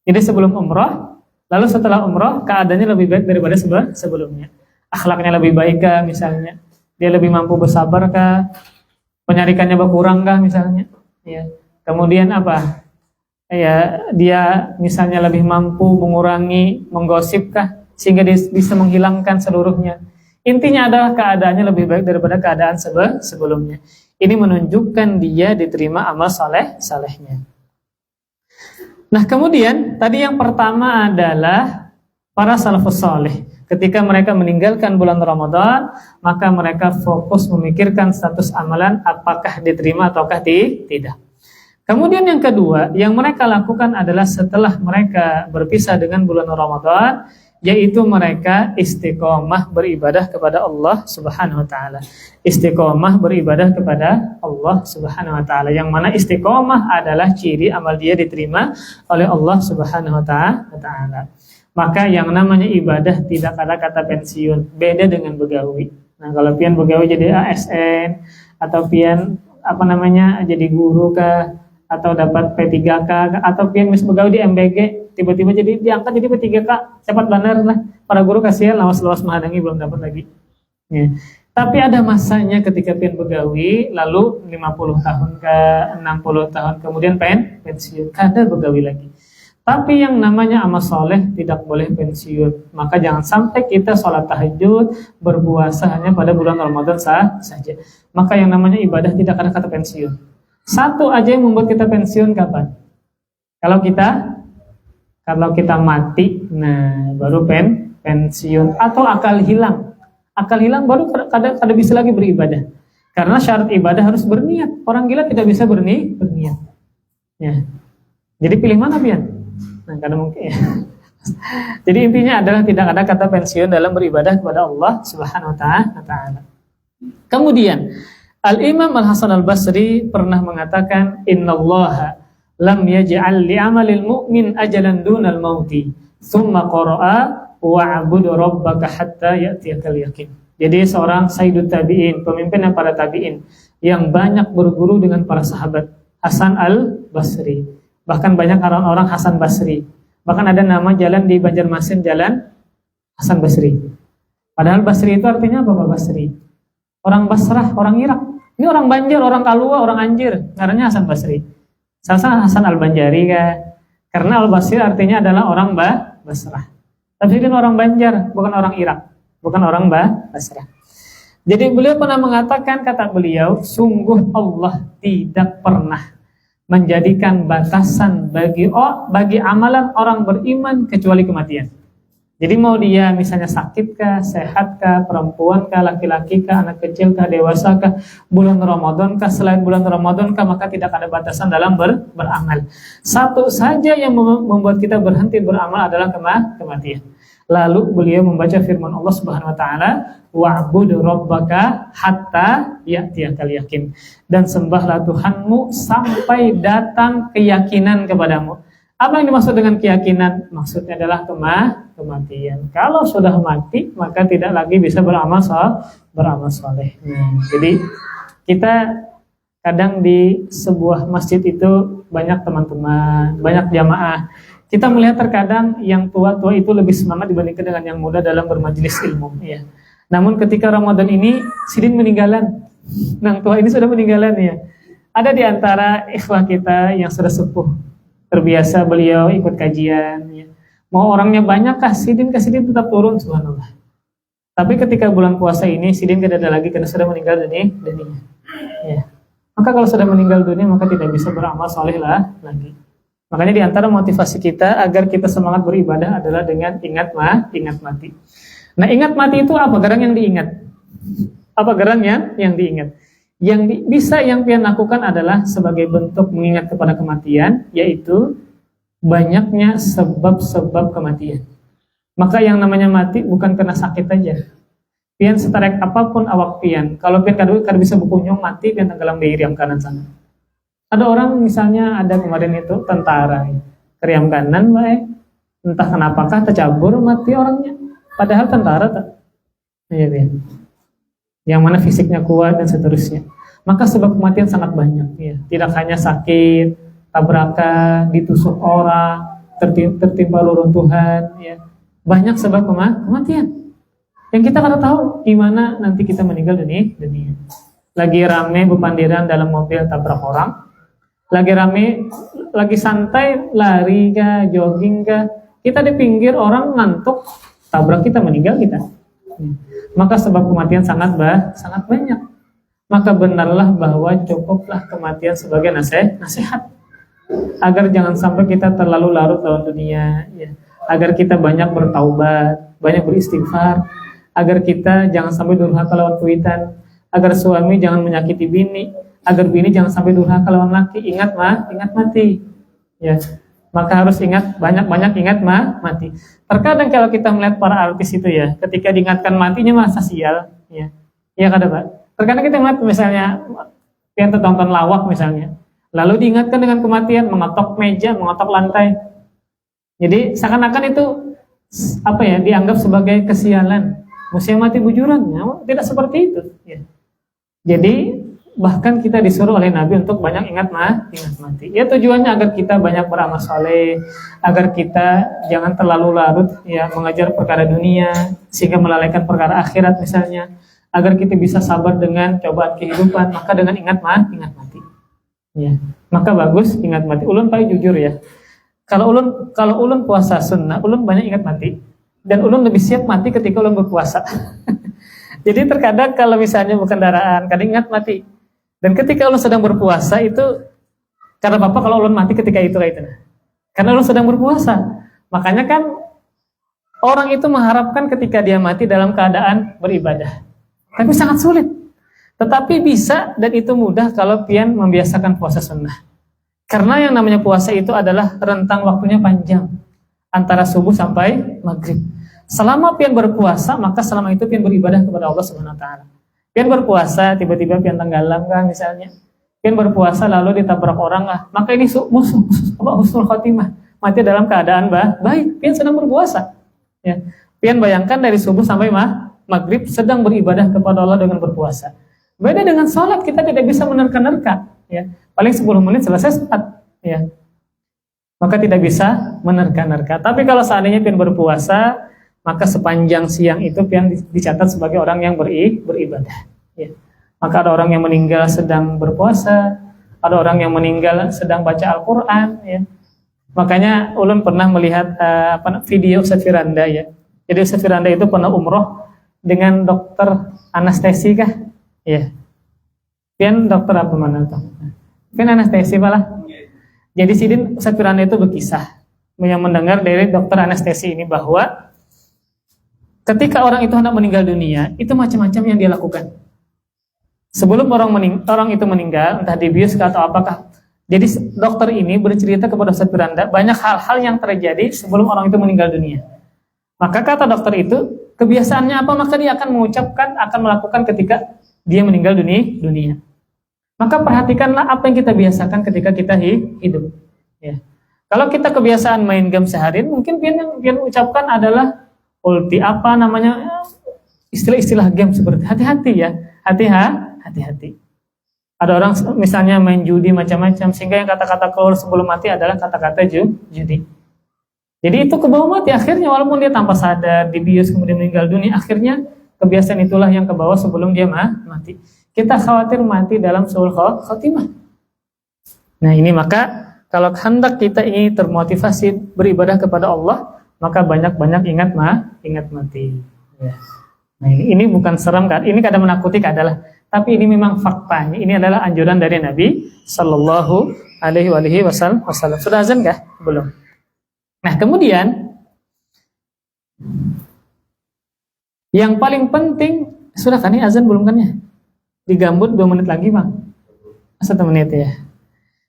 Jadi sebelum umroh, lalu setelah umroh keadaannya lebih baik daripada sebelumnya. Akhlaknya lebih baik kah misalnya? Dia lebih mampu bersabar kah? Penyarikannya berkurang kah misalnya? Ya. Kemudian apa? Ya, dia misalnya lebih mampu mengurangi menggosip kah sehingga dia bisa menghilangkan seluruhnya. Intinya adalah keadaannya lebih baik daripada keadaan sebelumnya. Ini menunjukkan dia diterima amal salehnya. Nah, kemudian tadi yang pertama adalah para salafus saleh. Ketika mereka meninggalkan bulan Ramadan, maka mereka fokus memikirkan status amalan apakah diterima ataukah tidak. Kemudian yang kedua, yang mereka lakukan adalah setelah mereka berpisah dengan bulan Ramadan, yaitu mereka istiqomah beribadah kepada Allah Subhanahu wa taala. Istiqomah beribadah kepada Allah Subhanahu wa taala. Yang mana istiqomah adalah ciri amal dia diterima oleh Allah Subhanahu wa taala. Maka yang namanya ibadah tidak ada kata pensiun, beda dengan begawi. Nah, kalau pian begawi jadi ASN atau pian jadi guru kah, atau dapat P3K, atau pian mis begawi di MBG, tiba-tiba jadi diangkat jadi P3K, cepat benar lah. Para guru kasihan lawas-lawas menghadangi belum dapat lagi. Ya. Tapi ada masanya ketika pian begawi, lalu 50 tahun ke 60 tahun kemudian pensiun, kada begawi lagi. Tapi yang namanya amal soleh tidak boleh pensiun. Maka jangan sampai kita sholat tahajud, berpuasa hanya pada bulan Ramadan saja. Maka yang namanya ibadah tidak ada kata pensiun. Satu aja yang membuat kita pensiun kapan? Kalau kita mati, nah baru pensiun. Atau akal hilang. Akal hilang baru kada bisa lagi beribadah. Karena syarat ibadah harus berniat. Orang gila tidak bisa berniat. Ya. Jadi pilih mana pian? Nah, karena mungkin ya. Jadi intinya adalah tidak ada kata pensiun dalam beribadah kepada Allah Subhanahu wa taala. Kemudian Al-Imam Al-Hasan Al-Basri pernah mengatakan, innallaha lam yaj'al li'amalil mu'min ajalan dunal mauti thumma qara'a wa'budu rabbaka hatta ya'tiyakal yaqin. Jadi seorang Sayyidut Tabi'in, pemimpin para tabi'in yang banyak berguru dengan para sahabat, Hasan Al-Basri. Bahkan banyak orang-orang Hasan Basri. Bahkan ada nama jalan di Banjarmasin, Jalan Hasan Basri. Padahal Basri itu artinya apa Pak Basri? Orang Basrah, orang Irak. Ini orang Banjar, orang Kalua, orang Anjir. Ngarannya Hasan Basri. Salah Hasan Al-Banjari kan? Karena Al-Basri artinya adalah orang Basrah. Tapi ini orang Banjar, bukan orang Irak. Bukan orang Basrah. Jadi beliau pernah mengatakan, kata beliau, sungguh Allah tidak pernah menjadikan batasan bagi amalan orang beriman kecuali kematian. Jadi mau dia misalnya sakit kah, sehat kah, perempuan kah, laki-laki kah, anak kecil kah, dewasa kah, bulan Ramadan kah, selain bulan Ramadan kah, maka tidak ada batasan dalam beramal. Satu saja yang membuat kita berhenti beramal adalah kematian. Lalu beliau membaca firman Allah Subhanahu wa taala, wa'budu rabbaka hatta ya'tiyakal yaqin. Dan sembahlah Tuhanmu sampai datang keyakinan kepadamu. Apa yang dimaksud dengan keyakinan? Maksudnya adalah kematian. Kalau sudah mati, maka tidak lagi bisa beramal soleh. Jadi kita kadang di sebuah masjid itu banyak teman-teman, banyak jamaah. Kita melihat terkadang yang tua-tua itu lebih semangat dibandingkan dengan yang muda dalam bermajelis ilmu. Ya. Namun ketika Ramadan ini, sidin meninggalan. Nang tua ini sudah meninggalan ya. Ada di antara ikhwah kita yang sudah sepuh. Terbiasa beliau ikut kajian. Ya. Mau orangnya banyak kah, sidin tetap turun, subhanallah. Tapi ketika bulan puasa ini, sidin tidak ada lagi karena sudah meninggal dunia. Ya. Maka kalau sudah meninggal dunia, maka tidak bisa beramal soleh lagi. Makanya di antara motivasi kita agar kita semangat beribadah adalah dengan ingat mati. Nah, ingat mati itu apa? Gerang yang diingat. Apa gerangnya yang diingat? Yang pian lakukan adalah sebagai bentuk mengingat kepada kematian, yaitu banyaknya sebab-sebab kematian. Maka yang namanya mati bukan kena sakit aja. Pian setarek apapun awak pian. Kalau pian kada bisa berkunjung mati, pian tenggelam di iriam kanan sana. Ada orang misalnya ada kemarin itu tentara keriam kanan baik, entah kenapakah tercabur mati orangnya, padahal tentara tak, ya, yang mana fisiknya kuat dan seterusnya. Maka sebab kematian sangat banyak, ya. Tidak hanya sakit, tabrakan, ditusuk orang, tertimpa reruntuhan, ya. Banyak sebab kematian. Yang kita kada tahu gimana nanti kita meninggal dunia. Lagi rame bepandiran dalam mobil tabrak orang. Lagi rame, lagi santai, lari kah, jogging kah, kita di pinggir orang ngantuk, tabrak kita, meninggal kita. Maka sebab kematian sangat banyak. Maka benarlah bahwa cukuplah kematian sebagai nasihat, agar jangan sampai kita terlalu larut dalam dunia. Ya. agar kita banyak bertaubat, banyak beristighfar, agar kita jangan sampai durhaka lawan kuitan, agar suami jangan menyakiti bini, agar bini jangan sampai durhaka lawan laki. Ingat ingat mati. Ya. Maka harus ingat, banyak-banyak ingat mati. Terkadang kalau kita melihat para artis itu ya, ketika diingatkan matinya merasa sial, ya. Iya kada Pak? Terkadang kita melihat misalnya yang tonton lawak misalnya, lalu diingatkan dengan kematian, mengotok meja, mengotok lantai. Jadi seakan-akan itu apa ya, dianggap sebagai kesialan. Musia mati bujuran, ya, tidak seperti itu. Ya. Jadi bahkan kita disuruh oleh Nabi untuk banyak ingat mati. Ya tujuannya agar kita banyak beramal soleh, agar kita jangan terlalu larut ya mengajar perkara dunia sehingga melalaikan perkara akhirat misalnya, agar kita bisa sabar dengan cobaan kehidupan. Maka dengan ingat mati. Ya. Maka bagus ingat mati. Ulun paling jujur ya. Kalau ulun puasa sunnah, ulun banyak ingat mati. Dan ulun lebih siap mati ketika ulun berpuasa. Jadi terkadang kalau misalnya berkendaraan, kadang ingat mati. Dan ketika ulun sedang berpuasa itu, karena Bapak kalau ulun mati ketika itu kayak itu. Karena ulun sedang berpuasa. Makanya kan orang itu mengharapkan ketika dia mati dalam keadaan beribadah. Tapi sangat sulit. Tetapi bisa dan itu mudah kalau pian membiasakan puasa sunnah. Karena yang namanya puasa itu adalah rentang waktunya panjang. Antara subuh sampai maghrib. Selama pian berpuasa, maka selama itu pian beribadah kepada Allah Subhanahu wa taala. Pian berpuasa, tiba-tiba pian tenggelam kan misalnya. Pian berpuasa lalu ditabrak orang lah. Maka ini husnul khotimah. Mati dalam keadaan baik. Pian sedang berpuasa. Ya. Pian bayangkan dari subuh sampai maghrib sedang beribadah kepada Allah dengan berpuasa. Beda dengan sholat, kita tidak bisa menerka-nerka. Ya. Paling 10 menit selesai sholat. Ya. Maka tidak bisa menerka-nerka. Tapi kalau seandainya pian berpuasa, maka sepanjang siang itu pian dicatat sebagai orang yang beribadah. Ya. Maka ada orang yang meninggal sedang berpuasa, ada orang yang meninggal sedang baca Al-Quran. Ya. Makanya ulun pernah melihat video Ustaz Firanda ya. Jadi Ustaz Firanda itu pernah umroh dengan dokter anestesi kah? Ya. Pian dokter apa mana tuh? Pian anestesi malah. Jadi sidin Ustaz Firanda itu berkisah yang mendengar dari dokter anestesi ini bahwa ketika orang itu hendak meninggal dunia, itu macam-macam yang dia lakukan. Sebelum orang itu meninggal, entah dibius atau apakah. Jadi dokter ini bercerita kepada Ustaz Firanda banyak hal-hal yang terjadi sebelum orang itu meninggal dunia. Maka kata dokter itu, kebiasaannya apa? Maka dia akan mengucapkan, akan melakukan ketika dia meninggal dunia. Maka perhatikanlah apa yang kita biasakan ketika kita hidup. Ya. Kalau kita kebiasaan main game seharian, mungkin yang ucapkan adalah ulti apa namanya, istilah-istilah game seperti hati-hati ya, hati-hati. Ada orang misalnya main judi macam-macam, sehingga yang kata-kata keluar sebelum mati adalah kata-kata judi. Jadi itu kebawa mati akhirnya, walaupun dia tanpa sadar dibius kemudian meninggal dunia, akhirnya kebiasaan itulah yang kebawa sebelum dia mati. Kita khawatir mati dalam suul khotimah. Nah ini maka kalau hendak kita ingin termotivasi beribadah kepada Allah, maka banyak-banyak ingat mati. Ya. Nah ini bukan seram kan? Ini kadang menakuti adalah, tapi ini memang faktanya. Ini adalah anjuran dari Nabi Sallallahu Alaihi Wasallam. Sudah azan kah? Belum. Nah kemudian yang paling penting sudah kan ini azan belum kan ya? Digambut 2 menit lagi bang. 1 menit ya.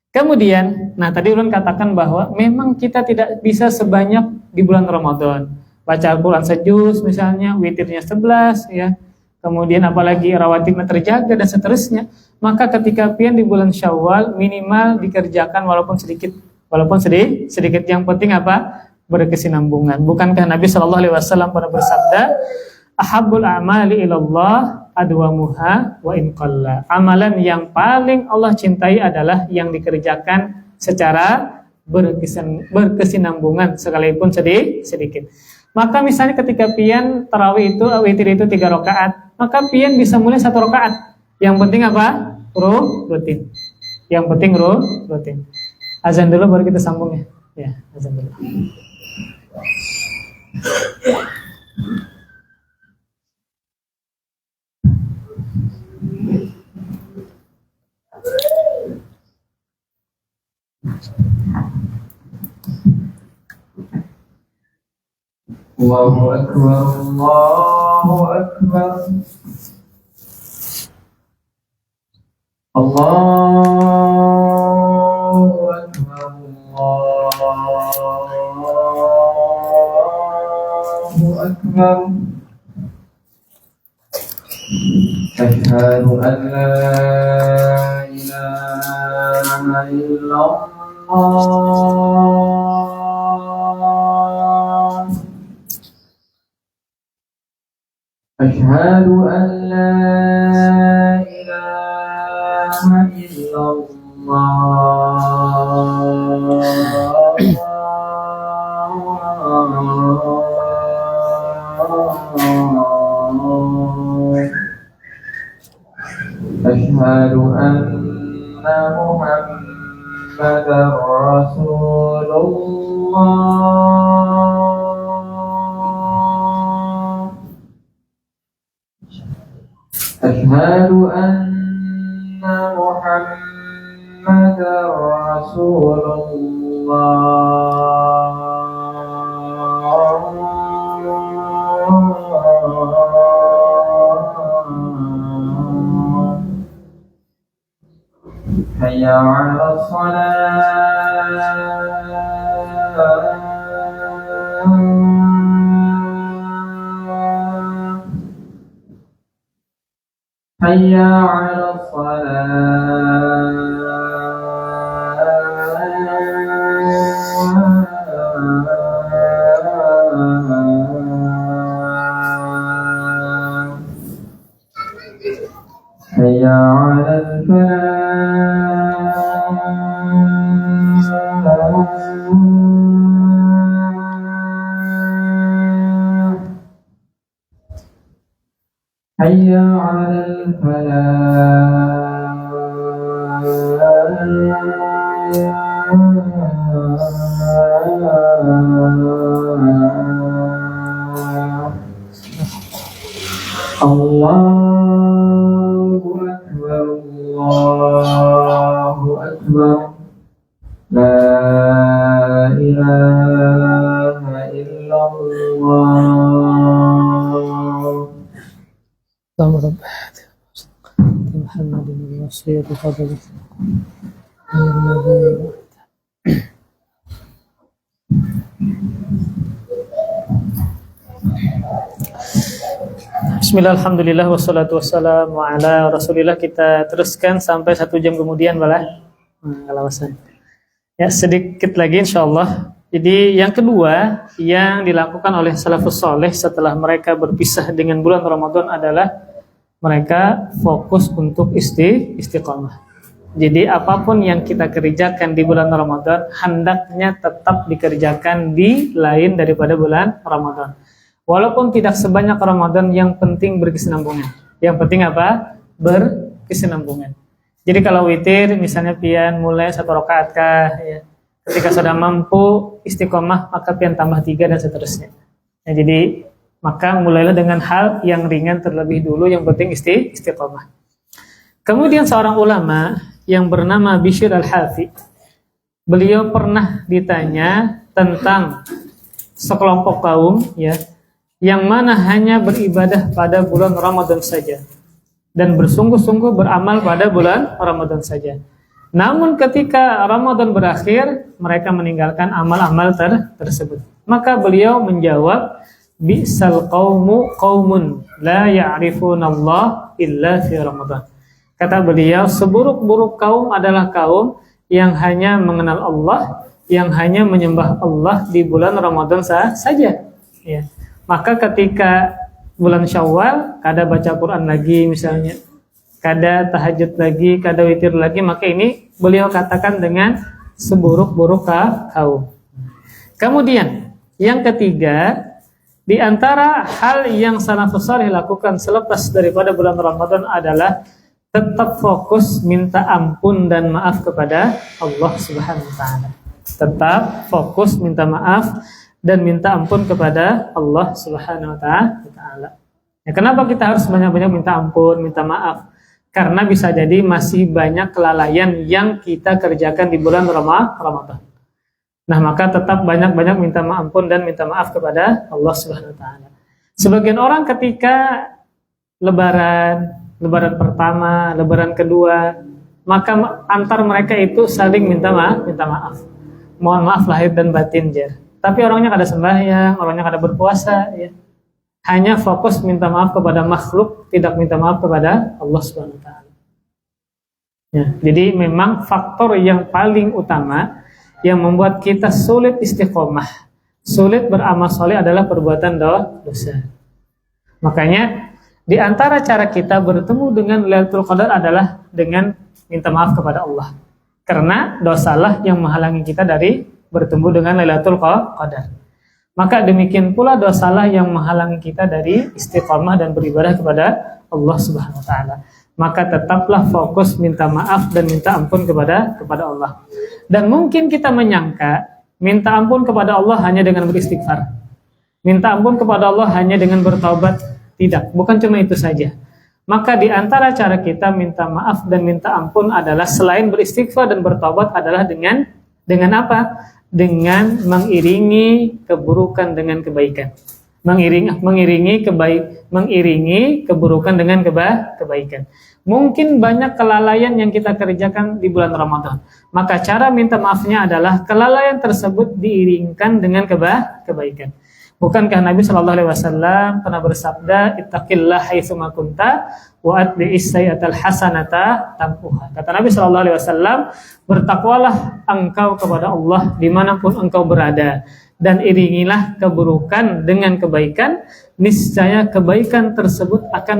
Kemudian, nah tadi ulun katakan bahwa memang kita tidak bisa sebanyak di bulan Ramadan. Baca Al-Quran sejuz misalnya, witirnya 11 ya. Kemudian apalagi rawatibnya terjaga dan seterusnya. Maka ketika pian di bulan Syawal minimal dikerjakan walaupun sedikit. Yang penting apa? Berkesinambungan. Bukankah Nabi SAW pernah bersabda, ahabbul a'mali ilallah adwamuha wa in qalla. Amalan yang paling Allah cintai adalah yang dikerjakan secara berkesinambungan sekalipun sedikit. Maka misalnya ketika pian tarawih itu witir itu 3 rakaat, maka pian bisa mulai 1 rakaat. Yang penting apa? Rutin. Yang penting rutin. Azan dulu baru kita sambung ya. Ya, azan dulu. Allahu Akbar, Allahu Akbar. Allahu Akbar, Allahu Akbar. Asyhadu an la ilaha illallah. Asyhadu an la ilaha illallah. Asyhadu anna Muhammadar Rasulullah. Asyhadu anna Muhammadar Rasulullah. Hayya 'alas shalah. Hayya 'alas salah. Hayya 'alal falah. Hayya 'alal falah. Allahu Akbar, Allahu Akbar. La ilaha illallah. Muhammadin wasiyatu fadli. Bismillah, alhamdulillah, wassalatu wassalamu ala rasulillah. Kita teruskan sampai 1 jam kemudian malah alasan. Ya, sedikit lagi insyaallah. Jadi yang kedua yang dilakukan oleh salafus saleh setelah mereka berpisah dengan bulan Ramadan adalah mereka fokus untuk istiqamah. Jadi apapun yang kita kerjakan di bulan Ramadan hendaknya tetap dikerjakan di lain daripada bulan Ramadan. Walaupun tidak sebanyak Ramadan, yang penting berkesinambungan. Yang penting apa? Berkesinambungan. Jadi kalau witir misalnya pian mulai 1 rakaat kah ya. Ketika sudah mampu istiqomah maka pian tambah 3 dan seterusnya. Ya, jadi maka mulailah dengan hal yang ringan terlebih dulu, yang penting istiqomah. Kemudian seorang ulama yang bernama Bishr al-Hafi, beliau pernah ditanya tentang sekelompok kaum ya, yang mana hanya beribadah pada bulan Ramadan saja dan bersungguh-sungguh beramal pada bulan Ramadan saja. Namun ketika Ramadan berakhir, mereka meninggalkan amal-amal tersebut. Maka beliau menjawab, bi'sal qaumu qaumun la ya'rifunallah illa fi Ramadan. Kata beliau, seburuk-buruk kaum adalah kaum yang hanya mengenal Allah, yang hanya menyembah Allah di bulan Ramadan saja. Ya. Maka ketika bulan Syawal, kada baca Quran lagi misalnya, kada tahajud lagi, kada witir lagi, maka ini beliau katakan dengan seburuk-buruk kaum. Kemudian yang ketiga, di antara hal yang salafus saleh lakukan selepas daripada bulan Ramadan adalah tetap fokus minta ampun dan maaf kepada Allah Subhanahu wa taala. Tetap fokus minta maaf dan minta ampun kepada Allah Subhanahu wa taala. Ya, kenapa kita harus banyak-banyak minta ampun, minta maaf? Karena bisa jadi masih banyak kelalaian yang kita kerjakan di bulan Ramadan. Nah, maka tetap banyak-banyak minta ampun dan minta maaf kepada Allah Subhanahu wa taala. Sebagian orang ketika lebaran pertama, lebaran kedua, maka antar mereka itu saling minta maaf. Mohon maaf lahir dan batin, ya. Tapi orangnya kada sembahyang, orangnya kada berpuasa, ya. Hanya fokus minta maaf kepada makhluk, tidak minta maaf kepada Allah Subhanahu wa taala. Ya, jadi memang faktor yang paling utama yang membuat kita sulit istiqomah, sulit beramal soleh adalah perbuatan dosa. Makanya di antara cara kita bertemu dengan Lailatul Qadar adalah dengan minta maaf kepada Allah. Karena dosalah yang menghalangi kita dari bertemu dengan Lailatul Qadar. Maka demikian pula dosalah yang menghalangi kita dari istiqomah dan beribadah kepada Allah Subhanahu wa taala. Maka tetaplah fokus minta maaf dan minta ampun kepada Allah. Dan mungkin kita menyangka minta ampun kepada Allah hanya dengan beristighfar. Minta ampun kepada Allah hanya dengan bertaubat. Tidak, bukan cuma itu saja. Maka di antara cara kita minta maaf dan minta ampun adalah selain beristighfar dan bertaubat adalah dengan apa? Dengan mengiringi keburukan dengan kebaikan. Mengiringi keburukan dengan kebaikan. Mungkin banyak kelalaian yang kita kerjakan di bulan Ramadan. Maka cara minta maafnya adalah kelalaian tersebut diiringkan dengan kebaikan. Bukankah Nabi Shallallahu Alaihi Wasallam pernah bersabda, "Ittaqillah haitsu ma kunta wa atbi'is sayyi'atal hasanata tampuha." Kata Nabi Shallallahu Alaihi Wasallam, bertakwalah engkau kepada Allah dimanapun engkau berada, dan iringilah keburukan dengan kebaikan. Niscaya kebaikan tersebut akan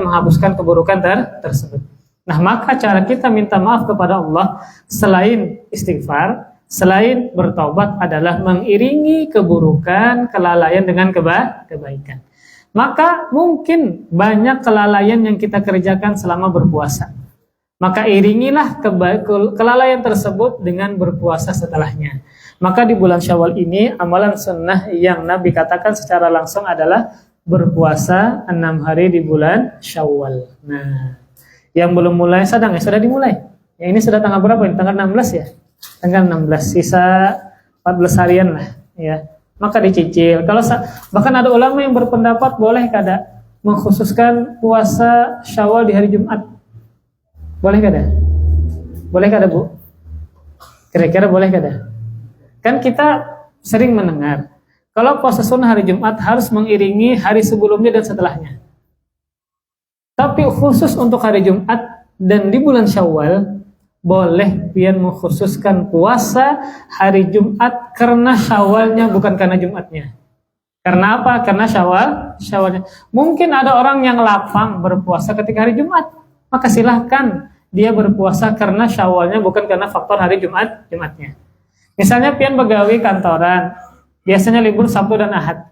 menghapuskan keburukan tersebut. Nah, maka cara kita minta maaf kepada Allah selain istighfar, selain bertaubat adalah mengiringi keburukan, kelalaian dengan kebaikan. Maka mungkin banyak kelalaian yang kita kerjakan selama berpuasa. Maka iringilah kelalaian tersebut dengan berpuasa setelahnya. Maka di bulan Syawal ini amalan sunnah yang Nabi katakan secara langsung adalah berpuasa 6 hari di bulan Syawal. Nah, yang belum mulai sudah dimulai. Ya, ini sudah tanggal berapa? Tanggal 16 ya? Tanggal 16, sisa 14 harian lah, ya. Maka dicicil. Kalau bahkan ada ulama yang berpendapat boleh kada mengkhususkan puasa Syawal di hari Jumat. Boleh kada? Boleh kada, Bu? Kira-kira boleh kada? Kan kita sering mendengar kalau puasa sunnah hari Jumat harus mengiringi hari sebelumnya dan setelahnya. Tapi khusus untuk hari Jumat dan di bulan Syawal boleh pian mengkhususkan puasa hari Jumat karena Syawalnya, bukan karena Jumatnya. Karena apa? Karena Syawalnya. Mungkin ada orang yang lapang berpuasa ketika hari Jumat, maka silahkan dia berpuasa karena Syawalnya, bukan karena faktor hari Jumatnya. Misalnya pian pegawai kantoran, biasanya libur Sabtu dan Ahad.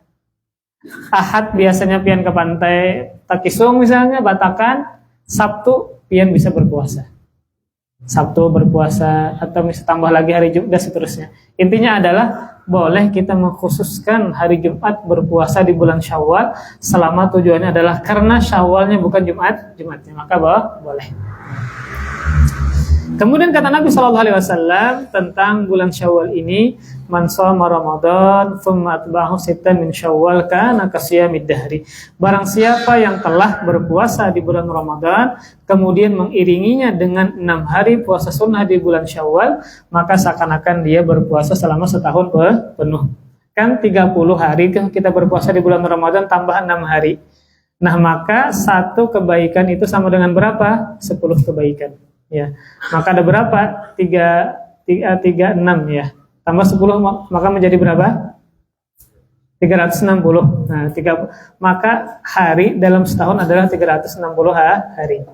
Ahad biasanya pian ke pantai Takisung misalnya, Batakan. Sabtu pian bisa berpuasa. Sabtu berpuasa, atau bisa tambah lagi hari Jumat dan seterusnya. Intinya adalah boleh kita mengkhususkan hari Jumat berpuasa di bulan Syawal selama tujuannya adalah karena Syawalnya, bukan Jumatnya. Maka boleh. Kemudian kata Nabi Shallallahu Alaihi Wasallam tentang bulan Syawal ini, man shoma Ramadan, tsumma atba'ahu sittan min Syawal kana kasiyamid dahri. Barang siapa yang telah berpuasa di bulan Ramadan, kemudian mengiringinya dengan 6 hari puasa sunnah di bulan Syawal, maka seakan-akan dia berpuasa selama setahun penuh. Kan 30 hari kita berpuasa di bulan Ramadan tambah 6 hari. Nah, maka satu kebaikan itu sama dengan berapa? 10 kebaikan. Ya, maka ada berapa? 6 ya. Tambah 10 maka menjadi berapa? 360. Nah, maka hari dalam setahun adalah 360 hari.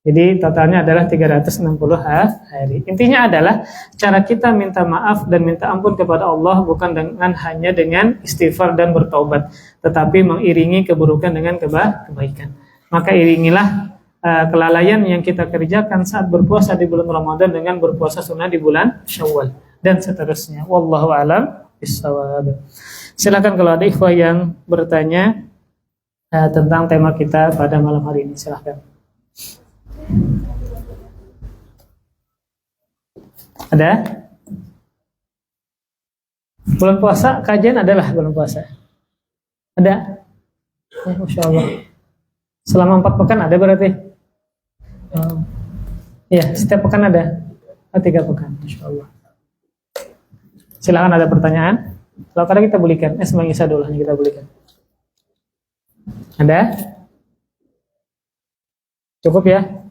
Jadi totalnya adalah 360 hari. Intinya adalah cara kita minta maaf dan minta ampun kepada Allah bukan hanya dengan istighfar dan bertaubat, tetapi mengiringi keburukan dengan kebaikan. Maka iringilah kelalaian yang kita kerjakan saat berpuasa di bulan Ramadan dengan berpuasa sunnah di bulan Syawal dan seterusnya. Wallahu a'lam bishawab. Silakan kalau ada ikhwah yang bertanya tentang tema kita pada malam hari ini, silakan. Ada? Bulan puasa kajian adalah bulan puasa. Ada? Ya, Masya Allah. Selama 4 pekan ada berarti? Iya, setiap pekan ada. 3 pekan, Masya Allah. Silakan ada pertanyaan. Kalau ada kita belikan. Semang Isa dulu kita belikan. Ada? Cukup ya?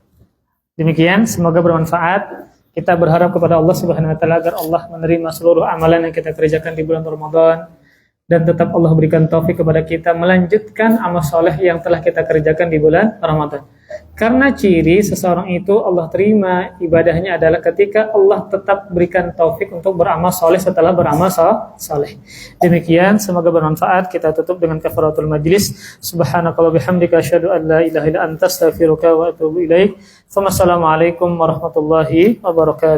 Demikian, semoga bermanfaat. Kita berharap kepada Allah Subhanahu wa taala agar Allah menerima seluruh amalan yang kita kerjakan di bulan Ramadan dan tetap Allah berikan taufik kepada kita melanjutkan amal soleh yang telah kita kerjakan di bulan Ramadan. Karena ciri seseorang itu Allah terima ibadahnya adalah ketika Allah tetap berikan taufik untuk beramal soleh setelah beramal soleh. Demikian, semoga bermanfaat. Kita tutup dengan kafaratul majlis. Subhanakallah bihamdika asyhadu an la ilaha illa anta astaghfiruka wa atubu ilaik. Wassalamualaikum warahmatullahi wabarakatuh.